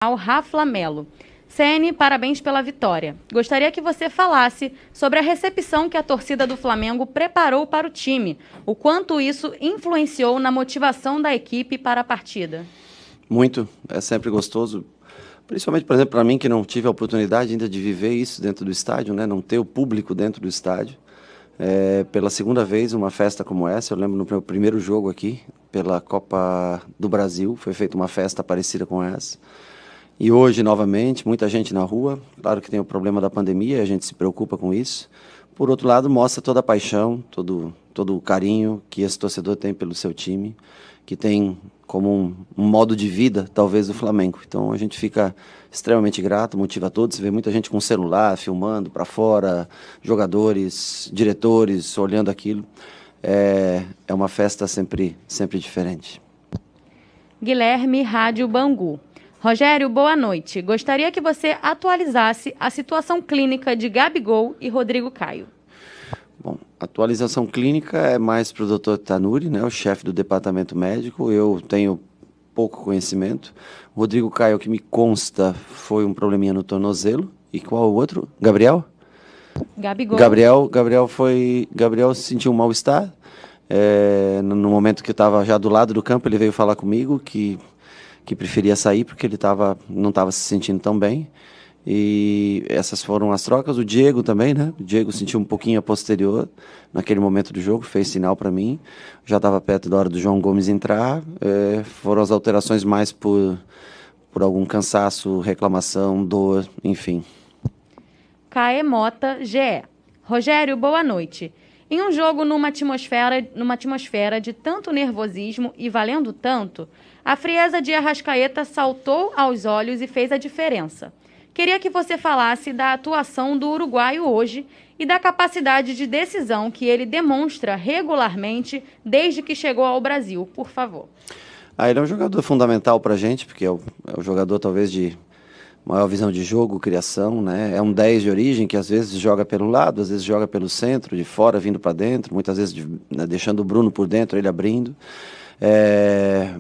ao Rafa Melo. CN, parabéns pela vitória. Gostaria que você falasse sobre a recepção que a torcida do Flamengo preparou para o time. O quanto isso influenciou na motivação da equipe para a partida? Muito, é sempre gostoso. Principalmente, por exemplo, para mim que não tive a oportunidade ainda de viver isso dentro do estádio, né? Não ter o público dentro do estádio. Pela segunda vez, uma festa como essa, eu lembro no meu primeiro jogo aqui, pela Copa do Brasil, foi feita uma festa parecida com essa. E hoje, novamente, muita gente na rua. Claro que tem o problema da pandemia, a gente se preocupa com isso. Por outro lado, mostra toda a paixão, todo o carinho que esse torcedor tem pelo seu time, que tem como um modo de vida, talvez, o Flamengo. Então, a gente fica extremamente grato, motiva todos. Você vê muita gente com celular, filmando para fora, jogadores, diretores, olhando aquilo. É uma festa sempre diferente. Guilherme, Rádio Bangu. Rogério, boa noite. Gostaria que você atualizasse a situação clínica de Gabigol e Rodrigo Caio. Bom, a atualização clínica é mais para o Dr. Tanuri, né, o chefe do departamento médico. Eu tenho pouco conhecimento. O Rodrigo Caio, o que me consta, foi um probleminha no tornozelo. E qual o outro? Gabriel? Gabriel sentiu um mal-estar. No momento que eu estava já do lado do campo, ele veio falar comigo que preferia sair porque ele não estava se sentindo tão bem. E essas foram as trocas. O Diego também, né? O Diego sentiu um pouquinho a posterior naquele momento do jogo, fez sinal para mim. Já estava perto da hora do João Gomes entrar. Foram as alterações mais por algum cansaço, reclamação, dor, enfim. Caê Mota, GE. Rogério, boa noite. Em um jogo numa atmosfera de tanto nervosismo e valendo tanto, a frieza de Arrascaeta saltou aos olhos e fez a diferença. Queria que você falasse da atuação do uruguaio hoje e da capacidade de decisão que ele demonstra regularmente desde que chegou ao Brasil, por favor. Ele é um jogador fundamental para a gente, porque é o jogador talvez de maior visão de jogo, criação, né? É um 10 de origem que às vezes joga pelo lado, às vezes joga pelo centro, de fora vindo para dentro, muitas vezes deixando o Bruno por dentro, ele abrindo.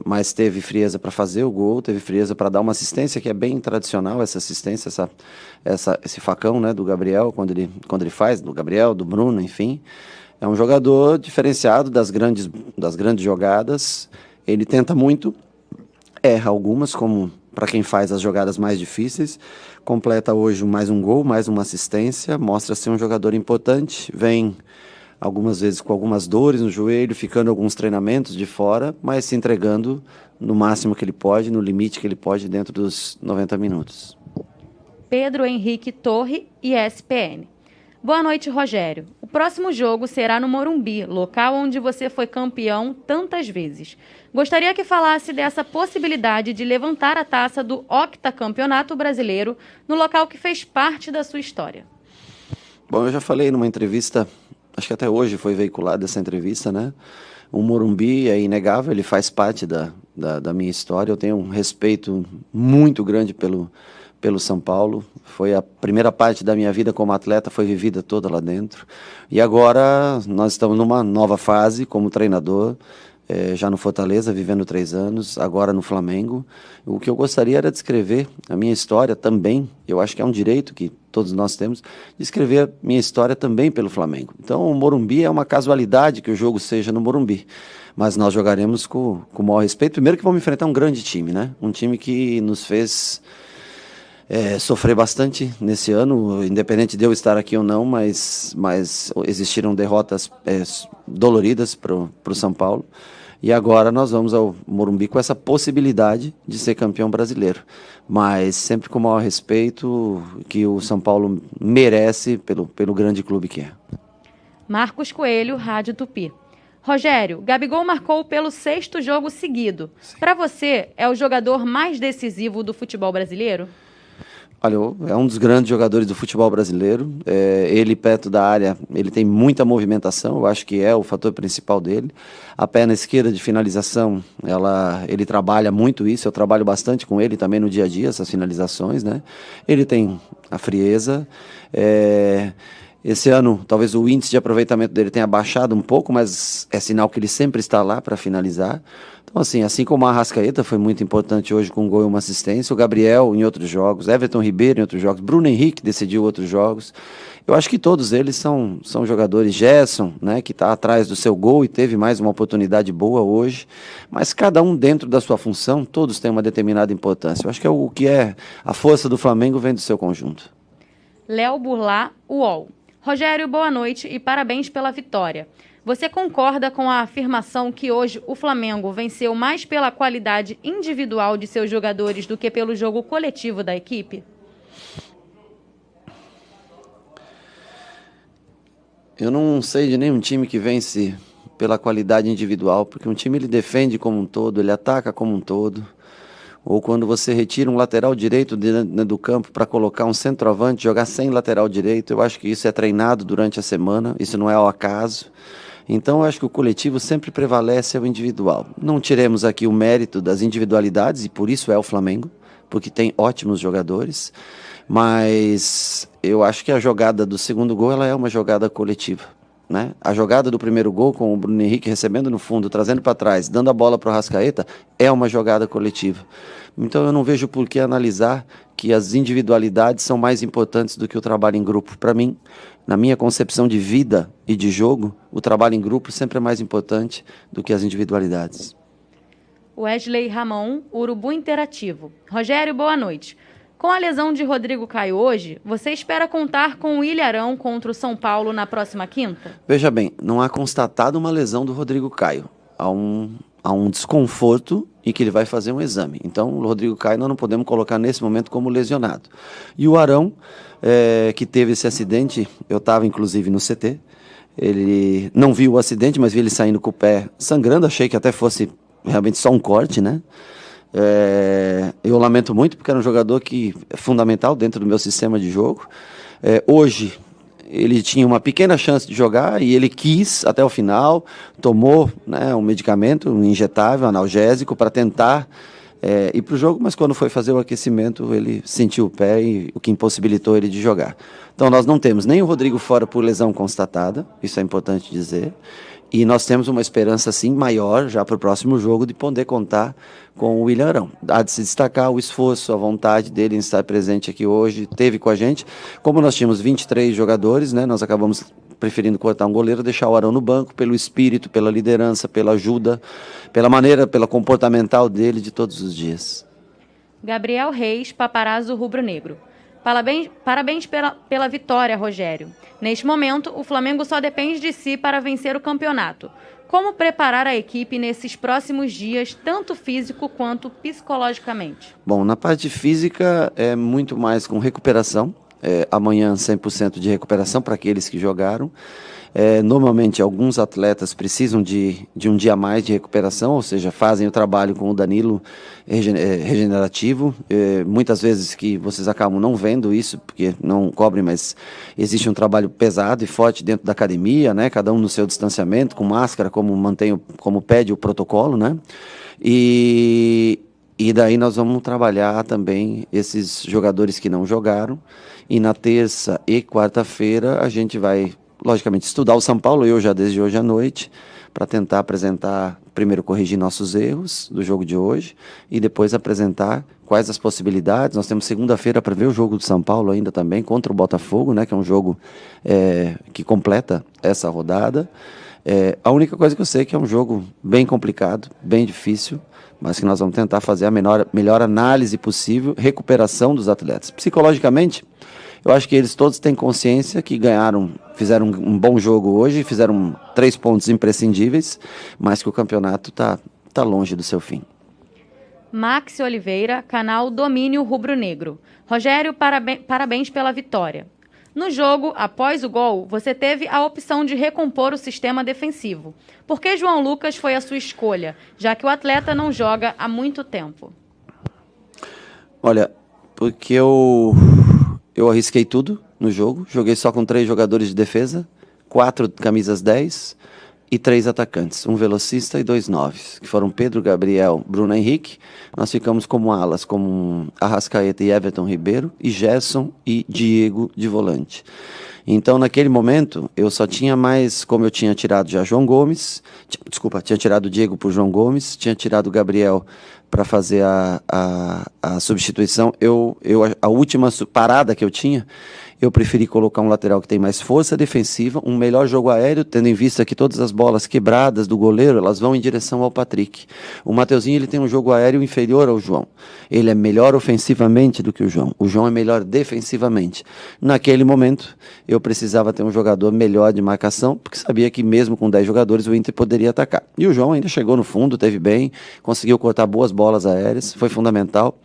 Mas teve frieza para fazer o gol, teve frieza para dar uma assistência que é bem tradicional, essa assistência, esse facão, né, do Gabriel, quando ele faz, do Gabriel, do Bruno, enfim. É um jogador diferenciado das grandes jogadas. Ele tenta muito, erra algumas, como para quem faz as jogadas mais difíceis. Completa hoje mais um gol, mais uma assistência, mostra ser um jogador importante, vem algumas vezes com algumas dores no joelho, ficando alguns treinamentos de fora, mas se entregando no máximo que ele pode, no limite que ele pode dentro dos 90 minutos. Pedro Henrique Torre, ESPN. Boa noite, Rogério. O próximo jogo será no Morumbi, local onde você foi campeão tantas vezes. Gostaria que falasse dessa possibilidade de levantar a taça do octacampeonato brasileiro no local que fez parte da sua história. Bom, eu já falei numa entrevista, acho que até hoje foi veiculada essa entrevista, né? O Morumbi é inegável, ele faz parte da minha história. Eu tenho um respeito muito grande pelo São Paulo. Foi a primeira parte da minha vida como atleta, foi vivida toda lá dentro. E agora nós estamos numa nova fase como treinador, já no Fortaleza, vivendo 3 anos, agora no Flamengo. O que eu gostaria era de escrever a minha história também, eu acho que é um direito que todos nós temos, de escrever a minha história também pelo Flamengo. Então o Morumbi é uma casualidade que o jogo seja no Morumbi, mas nós jogaremos com o maior respeito. Primeiro que vamos enfrentar um grande time, né? Um time que nos fez sofrer bastante nesse ano, independente de eu estar aqui ou não, mas existiram derrotas doloridas para o São Paulo. E agora nós vamos ao Morumbi com essa possibilidade de ser campeão brasileiro. Mas sempre com o maior respeito que o São Paulo merece pelo grande clube que é. Marcos Coelho, Rádio Tupi. Rogério, Gabigol marcou pelo 6º jogo seguido. Para você, é o jogador mais decisivo do futebol brasileiro? Olha, é um dos grandes jogadores do futebol brasileiro. Ele perto da área, ele tem muita movimentação, eu acho que é o fator principal dele. A perna esquerda de finalização, ele trabalha muito isso, eu trabalho bastante com ele também no dia a dia, essas finalizações, né? Ele tem a frieza, Esse ano, talvez o índice de aproveitamento dele tenha baixado um pouco, mas é sinal que ele sempre está lá para finalizar. Então, assim como a Arrascaeta foi muito importante hoje com um gol e uma assistência, o Gabriel em outros jogos, Everton Ribeiro em outros jogos, Bruno Henrique decidiu outros jogos. Eu acho que todos eles são jogadores. Gerson, né, que está atrás do seu gol e teve mais uma oportunidade boa hoje, mas cada um dentro da sua função, todos têm uma determinada importância. Eu acho que é o que é a força do Flamengo vem do seu conjunto. Léo Burlá, UOL. Rogério, boa noite e parabéns pela vitória. Você concorda com a afirmação que hoje o Flamengo venceu mais pela qualidade individual de seus jogadores do que pelo jogo coletivo da equipe? Eu não sei de nenhum time que vence pela qualidade individual, porque um time ele defende como um todo, ele ataca como um todo. Ou quando você retira um lateral direito dentro do campo para colocar um centroavante, jogar sem lateral direito, eu acho que isso é treinado durante a semana, isso não é ao acaso. Então eu acho que o coletivo sempre prevalece ao individual. Não tiremos aqui o mérito das individualidades, e por isso é o Flamengo, porque tem ótimos jogadores, mas eu acho que a jogada do segundo gol ela é uma jogada coletiva. Né? A jogada do primeiro gol, com o Bruno Henrique recebendo no fundo, trazendo para trás, dando a bola para o Arrascaeta, é uma jogada coletiva. Então eu não vejo por que analisar que as individualidades são mais importantes do que o trabalho em grupo. Para mim, na minha concepção de vida e de jogo, o trabalho em grupo sempre é mais importante do que as individualidades. Wesley Ramon, Urubu Interativo. Rogério, boa noite. Com a lesão de Rodrigo Caio hoje, você espera contar com o Ilharão contra o São Paulo na próxima quinta? Veja bem, não há constatado uma lesão do Rodrigo Caio. Há um desconforto e que ele vai fazer um exame. Então, o Rodrigo Caio nós não podemos colocar nesse momento como lesionado. E o Arão, que teve esse acidente, eu estava inclusive no CT, ele não viu o acidente, mas vi ele saindo com o pé sangrando, achei que até fosse realmente só um corte, né? Eu lamento muito porque era um jogador que é fundamental dentro do meu sistema de jogo. Hoje ele tinha uma pequena chance de jogar e ele quis até o final, tomou, né, um medicamento, um injetável, analgésico para tentar ir para o jogo, mas quando foi fazer o aquecimento ele sentiu o pé, e o que impossibilitou ele de jogar. Então nós não temos nem o Rodrigo fora por lesão constatada, isso é importante dizer. E nós temos uma esperança, sim, maior, já para o próximo jogo, de poder contar com o William Arão. Há de se destacar o esforço, a vontade dele em estar presente aqui hoje, teve com a gente. Como nós tínhamos 23 jogadores, né, nós acabamos preferindo cortar um goleiro, deixar o Arão no banco, pelo espírito, pela liderança, pela ajuda, pela maneira, pela comportamental dele de todos os dias. Gabriel Reis, Paparazzo Rubro Negro. Parabéns pela vitória, Rogério. Neste momento, o Flamengo só depende de si para vencer o campeonato. Como preparar a equipe nesses próximos dias, tanto físico quanto psicologicamente? Bom, na parte física é muito mais com recuperação. Amanhã 100% de recuperação para aqueles que jogaram. Normalmente alguns atletas precisam de um dia a mais de recuperação, ou seja, fazem o trabalho com o Danilo regenerativo, muitas vezes que vocês acabam não vendo isso, porque não cobrem, mas existe um trabalho pesado e forte dentro da academia, né? Cada um no seu distanciamento, com máscara, como pede o protocolo, né? E daí nós vamos trabalhar também esses jogadores que não jogaram, e na terça e quarta-feira a gente vai logicamente estudar o São Paulo, eu já desde hoje à noite, para tentar apresentar, primeiro corrigir nossos erros do jogo de hoje e depois apresentar quais as possibilidades. Nós temos segunda-feira para ver o jogo do São Paulo ainda também, contra o Botafogo, né, que é um jogo que completa essa rodada. A única coisa que eu sei é que é um jogo bem complicado, bem difícil, mas que nós vamos tentar fazer a melhor análise possível, recuperação dos atletas. Psicologicamente, eu acho que eles todos têm consciência que fizeram um bom jogo hoje, fizeram 3 pontos imprescindíveis, mas que o campeonato tá longe do seu fim. Max Oliveira, canal Domínio Rubro Negro. Rogério, parabéns pela vitória. No jogo, após o gol, você teve a opção de recompor o sistema defensivo. Por que João Lucas foi a sua escolha, já que o atleta não joga há muito tempo? Olha, porque eu arrisquei tudo no jogo, joguei só com 3 jogadores de defesa, 4 camisas 10 e 3 atacantes, um velocista e 2 9s, que foram Pedro, Gabriel, Bruno Henrique. Nós ficamos como alas, como Arrascaeta e Everton Ribeiro, e Gerson e Diego de volante. Então, naquele momento, eu só tinha mais, como eu tinha tirado já João Gomes, tinha tirado o Diego por João Gomes, tinha tirado o Gabriel para fazer a substituição. A última parada que eu tinha, eu preferi colocar um lateral que tem mais força defensiva, um melhor jogo aéreo, tendo em vista que todas as bolas quebradas do goleiro, elas vão em direção ao Patrick. O Mateuzinho, ele tem um jogo aéreo inferior ao João. Ele é melhor ofensivamente do que o João. O João é melhor defensivamente. Naquele momento, eu precisava ter um jogador melhor de marcação, porque sabia que mesmo com 10 jogadores, o Inter poderia atacar. E o João ainda chegou no fundo, teve bem, conseguiu cortar boas bolas aéreas, foi fundamental.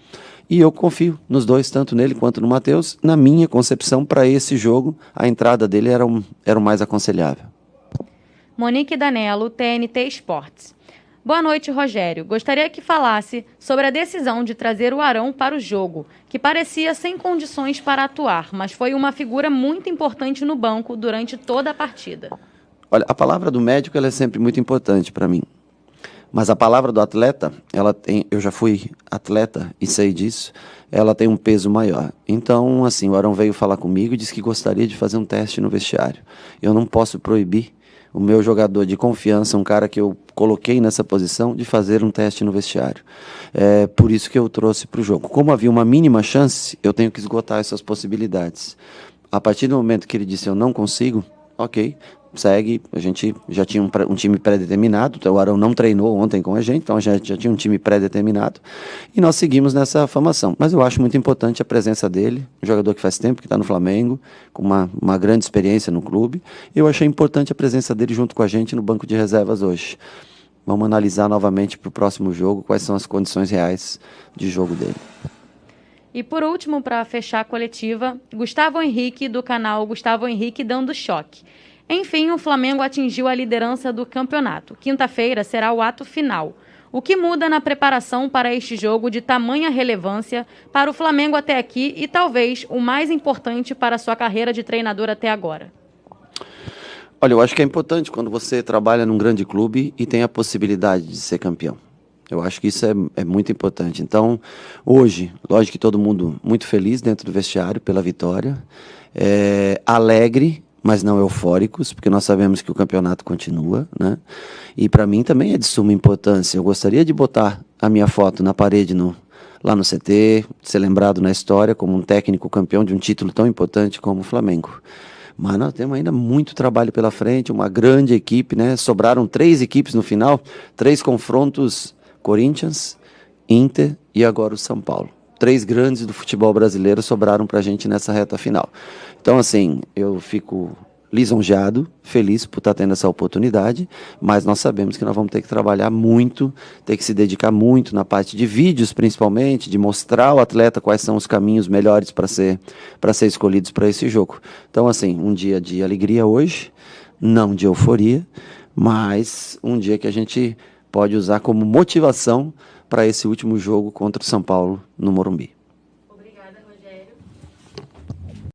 E eu confio nos dois, tanto nele quanto no Matheus. Na minha concepção, para esse jogo, a entrada dele era o mais aconselhável. Monique Danello, TNT Esportes. Boa noite, Rogério. Gostaria que falasse sobre a decisão de trazer o Arão para o jogo, que parecia sem condições para atuar, mas foi uma figura muito importante no banco durante toda a partida. Olha, a palavra do médico ela é sempre muito importante para mim. Mas a palavra do atleta, eu já fui atleta e sei disso, ela tem um peso maior. Então, assim, o Arão veio falar comigo e disse que gostaria de fazer um teste no vestiário. Eu não posso proibir o meu jogador de confiança, um cara que eu coloquei nessa posição, de fazer um teste no vestiário. É por isso que eu trouxe para o jogo. Como havia uma mínima chance, eu tenho que esgotar essas possibilidades. A partir do momento que ele disse eu não consigo, ok, segue, a gente já tinha um time pré-determinado, então o Arão não treinou ontem com a gente, então a gente já tinha um time pré-determinado, e nós seguimos nessa formação. Mas eu acho muito importante a presença dele, um jogador que faz tempo que está no Flamengo, com uma grande experiência no clube, e eu achei importante a presença dele junto com a gente no banco de reservas hoje. Vamos analisar novamente para o próximo jogo quais são as condições reais de jogo dele. E por último, para fechar a coletiva, Gustavo Henrique, do canal Gustavo Henrique Dando Choque. Enfim, o Flamengo atingiu a liderança do campeonato. Quinta-feira será o ato final. O que muda na preparação para este jogo de tamanha relevância para o Flamengo até aqui e talvez o mais importante para a sua carreira de treinador até agora? Olha, eu acho que é importante quando você trabalha num grande clube e tem a possibilidade de ser campeão. Eu acho que isso é muito importante. Então, hoje, lógico que todo mundo muito feliz dentro do vestiário pela vitória, alegre, mas não eufóricos, porque nós sabemos que o campeonato continua, né? E para mim também é de suma importância. Eu gostaria de botar a minha foto na parede lá no CT, ser lembrado na história como um técnico campeão de um título tão importante como o Flamengo. Mas nós temos ainda muito trabalho pela frente, uma grande equipe, né? Sobraram 3 equipes no final, 3 confrontos: Corinthians, Inter e agora o São Paulo. 3 grandes do futebol brasileiro sobraram para a gente nessa reta final. Então, assim, eu fico lisonjeado, feliz por estar tendo essa oportunidade, mas nós sabemos que nós vamos ter que trabalhar muito, ter que se dedicar muito na parte de vídeos, principalmente, de mostrar ao atleta quais são os caminhos melhores para ser escolhidos para esse jogo. Então, assim, um dia de alegria hoje, não de euforia, mas um dia que a gente pode usar como motivação para esse último jogo contra o São Paulo no Morumbi.